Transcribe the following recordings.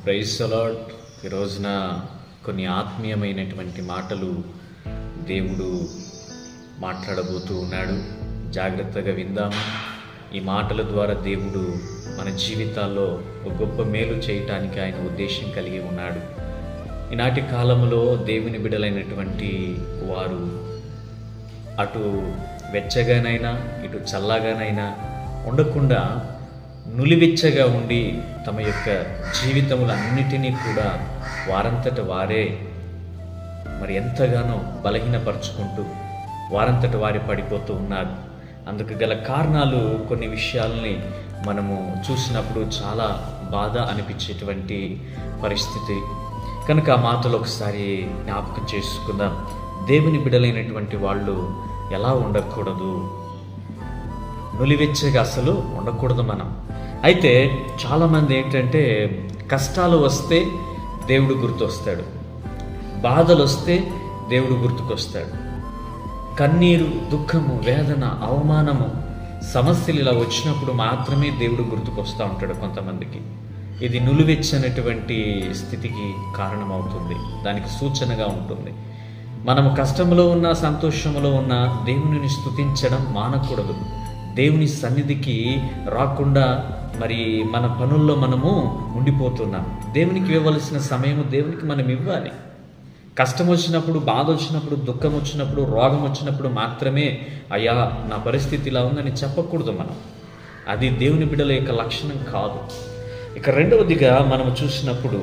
Praise the lord. ఈ రోజున కొన్ని ఆత్మీయమైనటువంటి మాటలు దేవుడు మాట్లాడబోతూ ఉన్నాడు. జాగ్రత్తగా విందాము. ఈ మాటల ద్వారా దేవుడు మన జీవితాల్లో ఒక గొప్ప మేలు చేయటానికి ఆయన ఉద్దేశం కలిగి ఉన్నాడు. ఈనాటి కాలంలో దేవుని బిడ్డలైనటువంటి వారు అటు వెచ్చగానైనా ఇటు చల్లగానైనా ఉండకుండా నులివెచ్చగా ఉండి తమ యొక్క జీవితములన్నిటినీ కూడా వారంతట వారే మరి ఎంతగానో బలహీనపరుచుకుంటూ వారంతట వారి పడిపోతూ ఉన్నారు. అందుకు గల కారణాలు కొన్ని విషయాలని మనము చూసినప్పుడు చాలా బాధ అనిపించేటువంటి పరిస్థితి. కనుక ఆ మాటలు ఒకసారి జ్ఞాపకం చేసుకుందాం. దేవుని బిడ్డలైనటువంటి వాళ్ళు ఎలా ఉండకూడదు, నులివెచ్చగా అసలు ఉండకూడదు మనం. అయితే చాలామంది ఏంటంటే కష్టాలు వస్తే దేవుడు గుర్తొస్తాడు, బాధలు వస్తే దేవుడు గుర్తుకొస్తాడు. కన్నీరు, దుఃఖము, వేదన, అవమానము, సమస్యలు ఇలా వచ్చినప్పుడు మాత్రమే దేవుడు గుర్తుకొస్తూ ఉంటాడు కొంతమందికి. ఇది నులివెచ్చనటువంటి స్థితికి కారణమవుతుంది, దానికి సూచనగా ఉంటుంది. మనము కష్టంలో ఉన్న సంతోషంలో ఉన్న దేవునిని స్తుతించడం మానకూడదు. దేవుని సన్నిధికి రాకుండా మరి మన పనుల్లో మనము ఉండిపోతున్నాం. దేవునికి ఇవ్వవలసిన సమయము దేవునికి మనం ఇవ్వాలి. కష్టం వచ్చినప్పుడు, బాధ వచ్చినప్పుడు, దుఃఖం వచ్చినప్పుడు, రోగం వచ్చినప్పుడు మాత్రమే అయ్యా నా పరిస్థితి ఇలా ఉందని చెప్పకూడదు మనం. అది దేవుని బిడ్డల యొక్క లక్షణం కాదు. ఇక రెండవదిగా మనం చూసినప్పుడు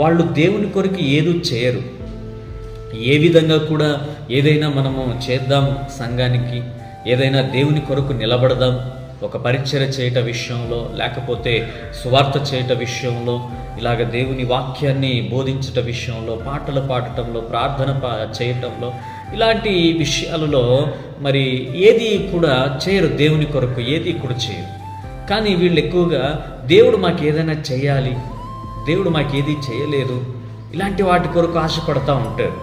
వాళ్ళు దేవుని కొరకు ఏదో చేయరు. ఏ విధంగా కూడా ఏదైనా మనము చేద్దాం, సంఘానికి ఏదైనా దేవుని కొరకు నిలబడదాం, ఒక పరిచర్య చేయట విషయంలో, లేకపోతే సువార్త చేయట విషయంలో, ఇలాగ దేవుని వాక్యాన్ని బోధించట విషయంలో, పాటలు పాడటంలో, ప్రార్థన చేయటంలో, ఇలాంటి విషయాలలో మరి ఏది కూడా చేయరు. దేవుని కొరకు ఏది కూడా చేయరు. కానీ వీళ్ళు ఎక్కువగా దేవుడు మాకు ఏదైనా చేయాలి, దేవుడు మాకేది చేయలేదు, ఇలాంటి వాటి కొరకు ఆశపడతా ఉంటారు.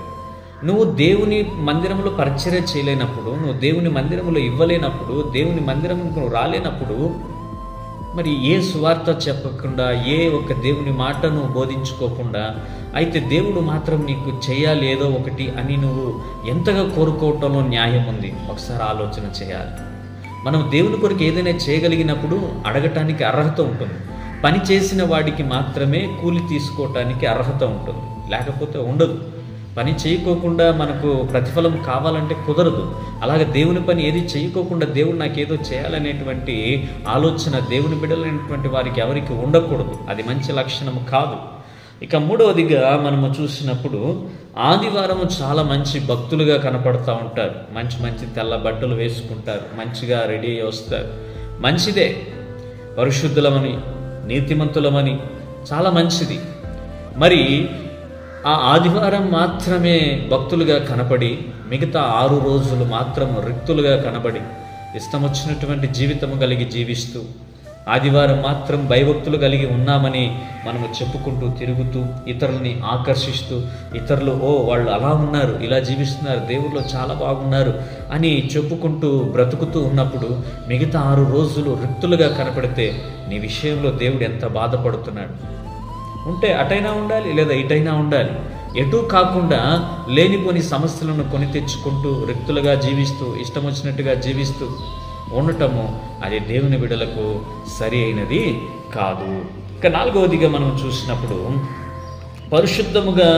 నువ్వు దేవుని మందిరంలో పరిచర్య చేయలేనప్పుడు, నువ్వు దేవుని మందిరంలో ఇవ్వలేనప్పుడు, దేవుని మందిరంలో నువ్వు రాలేనప్పుడు, మరి ఏ సువార్త చెప్పకుండా, ఏ ఒక్క దేవుని మాటను బోధించుకోకుండా, అయితే దేవుడు మాత్రం నీకు చేయాలి ఏదో ఒకటి అని నువ్వు ఎంతగా కోరుకోవటంలో న్యాయం ఉంది? ఒకసారి ఆలోచన చేయాలి. మనం దేవుని కొరకు ఏదైనా చేయగలిగినప్పుడు అడగటానికి అర్హత ఉంటుంది. పని చేసిన వాడికి మాత్రమే కూలి తీసుకోవటానికి అర్హత ఉంటుంది, లేకపోతే ఉండదు. పని చేయకోకుండా మనకు ప్రతిఫలం కావాలంటే కుదరదు. అలాగే దేవుని పని ఏది చేయకోకుండా దేవుడు నాకేదో చేయాలనేటువంటి ఆలోచన దేవుని బిడ్డలైనటువంటి వారికి ఎవరికి ఉండకూడదు. అది మంచి లక్షణం కాదు. ఇక మూడవదిగా మనము చూసినప్పుడు ఆదివారము చాలా మంచి భక్తులుగా కనపడుతూ ఉంటారు. మంచి మంచి తెల్ల బట్టలు వేసుకుంటారు, మంచిగా రెడీ అయ్యి వస్తారు. మంచిదే, పరిశుద్ధులమని, నీతిమంతులమని, చాలా మంచిది. మరి ఆ ఆదివారం మాత్రమే భక్తులుగా కనపడి మిగతా 6 రోజులు మాత్రం రిక్తులుగా కనబడి ఇష్టం వచ్చినటువంటి జీవితము కలిగి జీవిస్తూ ఆదివారం మాత్రం భయభక్తులు కలిగి ఉన్నామని మనము చెప్పుకుంటూ తిరుగుతూ ఇతరులని ఆకర్షిస్తూ, ఇతరులు వాళ్ళు అలా ఉన్నారు, ఇలా జీవిస్తున్నారు, దేవుళ్ళు చాలా బాగున్నారు అని చెప్పుకుంటూ బ్రతుకుతూ ఉన్నప్పుడు మిగతా 6 రోజులు రిక్తులుగా కనపడితే నీ విషయంలో దేవుడు ఎంత బాధపడుతున్నాడు? ఉంటే అటైనా ఉండాలి, లేదా ఇటైనా ఉండాలి. ఎటూ కాకుండా లేనిపోని సమస్యలను కొని తెచ్చుకుంటూ రిక్తులుగా జీవిస్తూ ఇష్టం వచ్చినట్టుగా జీవిస్తూ ఉండటము అది దేవుని బిడ్డలకు సరి అయినది కాదు. ఇక 4వదిగా మనం చూసినప్పుడు పరిశుద్ధముగా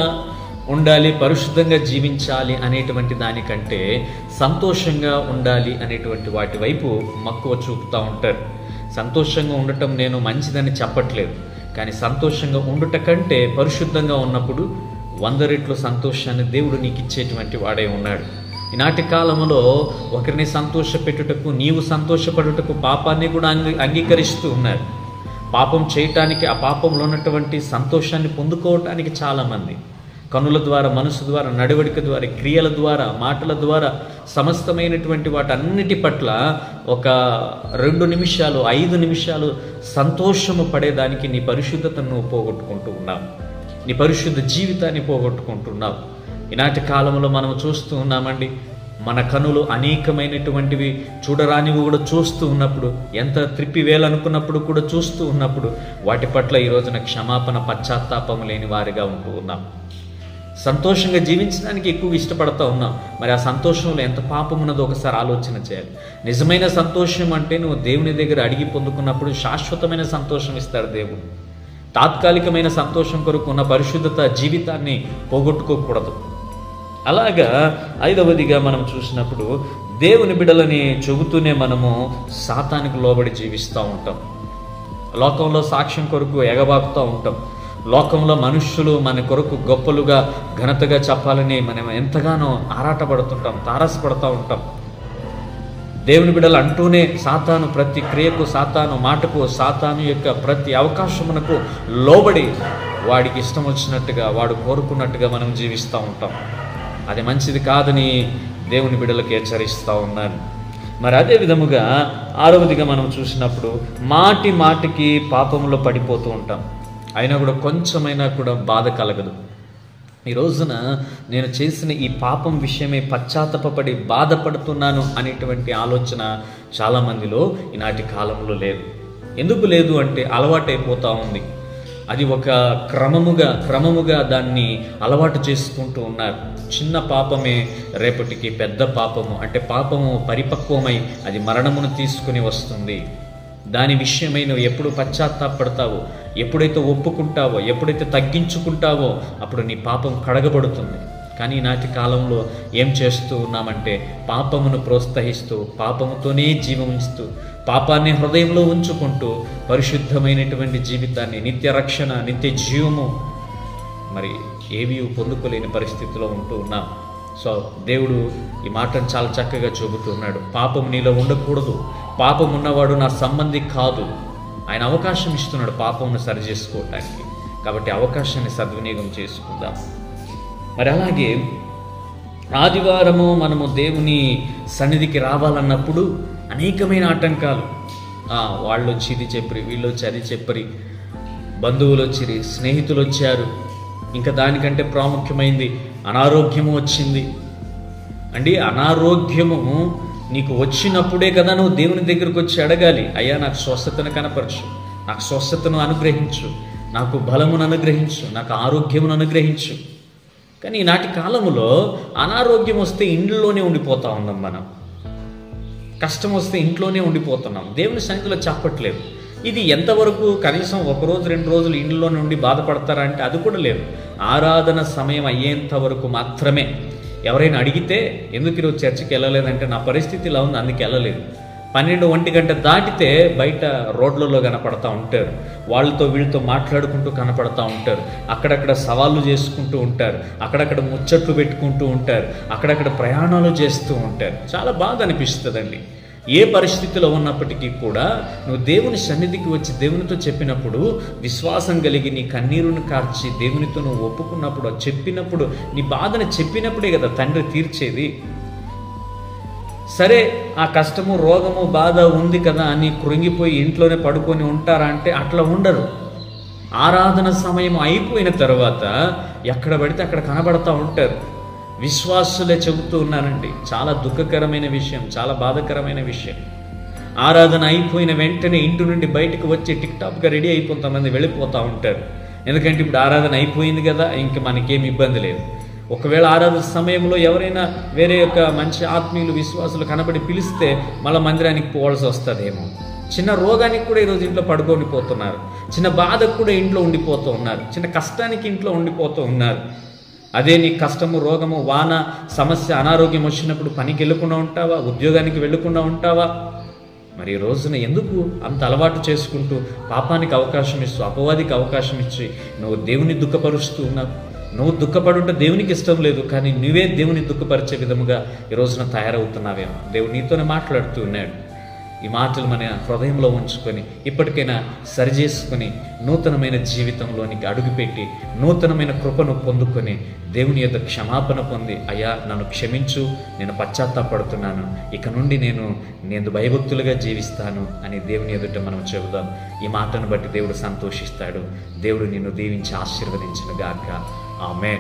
ఉండాలి, పరిశుద్ధంగా జీవించాలి అనేటువంటి దానికంటే సంతోషంగా ఉండాలి అనేటువంటి వాటి వైపు మక్కువ చూపుతూ ఉంటారు. సంతోషంగా ఉండటం నేను మంచిదని చెప్పట్లేదు, కానీ సంతోషంగా ఉండుట కంటే పరిశుద్ధంగా ఉన్నప్పుడు 100 రెట్లు సంతోషాన్ని దేవుడు నీకు ఇచ్చేటువంటి వాడే ఉన్నాడు. ఈనాటి కాలంలో ఒకరిని సంతోషపెట్టుటకు, నీవు సంతోషపడుటకు పాపాన్ని కూడా అంగీకరిస్తూ ఉన్నారు. పాపం చేయటానికి, ఆ పాపంలో ఉన్నటువంటి సంతోషాన్ని పొందుకోవటానికి చాలామంది కనుల ద్వారా, మనసు ద్వారా, నడవడిక ద్వారా, క్రియల ద్వారా, మాటల ద్వారా, సమస్తమైనటువంటి వాటన్నిటి పట్ల ఒక 2 నిమిషాలు 5 నిమిషాలు సంతోషము పడేదానికి నీ పరిశుద్ధతను నువ్వు పోగొట్టుకుంటూ ఉన్నావు, నీ పరిశుద్ధ జీవితాన్ని పోగొట్టుకుంటున్నావు. ఈనాటి కాలంలో మనం చూస్తూ ఉన్నామండి, మన కనులు అనేకమైనటువంటివి చూడరానివి కూడా చూస్తూ ఉన్నప్పుడు, ఎంత త్రిప్పివేయాలనుకున్నప్పుడు కూడా చూస్తూ ఉన్నప్పుడు వాటి పట్ల ఈ రోజున క్షమాపణ పశ్చాత్తాపం లేని వారిగా ఉంటూ ఉన్నాం. సంతోషంగా జీవించడానికి ఎక్కువ ఇష్టపడతా ఉన్నాం. మరి ఆ సంతోషంలో ఎంత పాపం ఉన్నదో ఒకసారి ఆలోచన చేయాలి. నిజమైన సంతోషం అంటే నువ్వు దేవుని దగ్గర అడిగి పొందుకున్నప్పుడు శాశ్వతమైన సంతోషం ఇస్తాడు దేవుడు. తాత్కాలికమైన సంతోషం కొరకు ఉన్న పరిశుద్ధత జీవితాన్ని పోగొట్టుకోకూడదు. అలాగా 5వదిగా మనం చూసినప్పుడు దేవుని బిడ్డలని చెబుతూనే మనము సాతానికి లోబడి జీవిస్తూ ఉంటాం. లోకంలో సాక్ష్యం కొరకు ఎగబాకుతూ ఉంటాం. లోకంలో మనుష్యులు మన కొరకు గొప్పలుగా ఘనతగా చెప్పాలని మనం ఎంతగానో ఆరాటపడుతుంటాం, తారసపడుతూ ఉంటాం. దేవుని బిడ్డలు అంటూనే సాతాను ప్రతి క్రియకు, సాతాను మాటకు, సాతాను యొక్క ప్రతి అవకాశమునకు లోబడి వాడికి ఇష్టం వచ్చినట్టుగా, వాడు కోరుకున్నట్టుగా మనం జీవిస్తూ ఉంటాం. అది మంచిది కాదని దేవుని బిడ్డలకు హెచ్చరిస్తూ ఉన్నాను. మరి అదే విధముగా 6వదిగా మనం చూసినప్పుడు మాటి మాటికి పాపంలో పడిపోతూ ఉంటాం. అయినా కూడా కొంచెమైనా కూడా బాధ కలగదు. ఈ రోజున నేను చేసిన ఈ పాపం విషయమే పశ్చాత్తాపపడి బాధపడుతున్నాను అనేటువంటి ఆలోచన చాలామందిలో ఈనాటి కాలంలో లేదు. ఎందుకు లేదు అంటే అలవాటైపోతూ ఉంది. అది ఒక క్రమముగా దాన్ని అలవాటు చేసుకుంటూ ఉన్నారు. చిన్న పాపమే రేపటికి పెద్ద పాపము, అంటే పాపము పరిపక్వమై అది మరణమును తీసుకుని వస్తుంది. దాని విషయమై నువ్వు ఎప్పుడు పశ్చాత్తాపడతావో, ఎప్పుడైతే ఒప్పుకుంటావో, ఎప్పుడైతే తగ్గించుకుంటావో అప్పుడు నీ పాపం కడగబడుతుంది. కానీ నాటి కాలంలో ఏం చేస్తూ ఉన్నామంటే పాపమును ప్రోత్సహిస్తూ, పాపముతోనే జీవమిస్తూ, పాపాన్ని హృదయంలో ఉంచుకుంటూ పరిశుద్ధమైనటువంటి జీవితాన్ని, నిత్య రక్షణ, నిత్య జీవము మరి ఏవీ పొందుకోలేని పరిస్థితిలో ఉంటూ ఉన్నాం. సో దేవుడు ఈ మాటను చాలా చక్కగా చెబుతున్నాడు. పాపం నీలో ఉండకూడదు, పాపం ఉన్నవాడు నా సంబంధి కాదు. ఆయన అవకాశం ఇస్తున్నాడు పాపమును సరి చేసుకోవటానికి. కాబట్టి అవకాశాన్ని సద్వినియోగం చేసుకుందాం. మరి అలాగే ఆదివారము మనము దేవుని సన్నిధికి రావాలన్నప్పుడు అనేకమైన ఆటంకాలు, వాళ్ళు వచ్చి ఇది చెప్పరి, వీళ్ళు వచ్చి అది చెప్పరి, బంధువులు వచ్చిరి, స్నేహితులు వచ్చారు, ఇంకా దానికంటే ప్రాముఖ్యమైంది అనారోగ్యము వచ్చింది అండి. అనారోగ్యము నీకు వచ్చినప్పుడే కదా నువ్వు దేవుని దగ్గరకు వచ్చి అడగాలి, అయ్యా నాకు స్వస్థతను కనపరచు, నాకు స్వస్థతను అనుగ్రహించు, నాకు బలమును అనుగ్రహించు, నాకు ఆరోగ్యమును అనుగ్రహించు. కానీ ఈనాటి కాలంలో అనారోగ్యం వస్తే ఇంట్లోనే ఉండిపోతా ఉన్నాం. మనం కష్టం వస్తే ఇంట్లోనే ఉండిపోతున్నాం, దేవుని సన్నిధిలో చెప్పట్లేదు. ఇది ఎంతవరకు? కనీసం 1 రోజు 2 రోజులు ఇంట్లో నుండి బాధపడతారా అంటే అది కూడా లేదు. ఆరాధన సమయం అయ్యేంత వరకు మాత్రమే. ఎవరైనా అడిగితే ఎందుకు ఈరోజు చర్చికి వెళ్ళలేదంటే నా పరిస్థితి ఇలా ఉంది అందుకు వెళ్ళలేదు. 12-1 గంట దాటితే బయట రోడ్లలో కనపడతా ఉంటారు, వాళ్ళతో వీళ్ళతో మాట్లాడుకుంటూ కనపడతా ఉంటారు, అక్కడక్కడ సవాళ్ళు చేసుకుంటూ ఉంటారు, అక్కడక్కడ ముచ్చట్లు పెట్టుకుంటూ ఉంటారు, అక్కడక్కడ ప్రయాణాలు చేస్తూ ఉంటారు. చాలా బాధ అనిపిస్తుందండి. ఏ పరిస్థితిలో ఉన్నప్పటికీ కూడా నువ్వు దేవుని సన్నిధికి వచ్చి దేవునితో చెప్పినప్పుడు, విశ్వాసం కలిగి నీ కన్నీరును కార్చి దేవునితో నువ్వు ఒప్పుకున్నప్పుడు, చెప్పినప్పుడు, నీ బాధను చెప్పినప్పుడే కదా తండ్రి తీర్చేది. సరే ఆ కష్టము, రోగము, బాధ ఉంది కదా అని కృంగిపోయి ఇంట్లోనే పడుకొని ఉంటారా అంటే అట్లా ఉండరు. ఆరాధన సమయం అయిపోయిన తర్వాత ఎక్కడ పడితే అక్కడ కనబడతా ఉంటారు. విశ్వాసులే చెబుతూ ఉన్నానండి, చాలా దుఃఖకరమైన విషయం, చాలా బాధాకరమైన విషయం. ఆరాధన అయిపోయిన వెంటనే ఇంటి నుండి బయటకు వచ్చి టిక్టాప్గా రెడీ అయిపోయి కొంతమంది వెళ్ళిపోతూ ఉంటారు. ఎందుకంటే ఇప్పుడు ఆరాధన అయిపోయింది కదా, ఇంక మనకేం ఇబ్బంది లేదు. ఒకవేళ ఆరాధన సమయంలో ఎవరైనా వేరే యొక్క మంచి ఆత్మీయులు, విశ్వాసులు కనబడి పిలిస్తే మళ్ళీ మందిరానికి పోవాల్సి వస్తుందేమో. చిన్న రోగానికి కూడా ఈరోజు ఇంట్లో పడుకొని పోతున్నారు, చిన్న బాధకు కూడా ఇంట్లో ఉండిపోతూ ఉన్నారు, చిన్న కష్టానికి ఇంట్లో ఉండిపోతూ ఉన్నారు. అదే నీ కష్టము, రోగము, వాన, సమస్య, అనారోగ్యం వచ్చినప్పుడు పనికి వెళ్ళకుండా ఉంటావా? ఉద్యోగానికి వెళ్ళకుండా ఉంటావా? మరి ఈ రోజున ఎందుకు అంత అలవాటు చేసుకుంటూ పాపానికి అవకాశం ఇస్తూ, అపవాదికి అవకాశం ఇచ్చి నువ్వు దేవుని దుఃఖపరుస్తూ ఉన్నావు? నువ్వు దుఃఖపడుంటే దేవునికి ఇష్టం లేదు, కానీ నువ్వే దేవుని దుఃఖపరిచే విధముగా ఈ రోజున తయారవుతున్నావేమో. దేవుడు నీతోనే మాట్లాడుతూ ఉన్నాడు. ఈ మాటలు మన హృదయంలో ఉంచుకొని ఇప్పటికైనా సరిచేసుకొని నూతనమైన జీవితంలోనికి అడుగుపెట్టి నూతనమైన కృపను పొందుకొని దేవుని యొక్క క్షమాపణ పొంది, అయ్యా నన్ను క్షమించు, నేను పశ్చాత్తాపడుతున్నాను, ఇక నుండి నేను భయభక్తులుగా జీవిస్తాను అని దేవుని ఎదుట మనం చెబుదాం. ఈ మాటను బట్టి దేవుడు సంతోషిస్తాడు. దేవుడు నిన్ను దీవించి ఆశీర్వదించును గాక. ఆమేన్.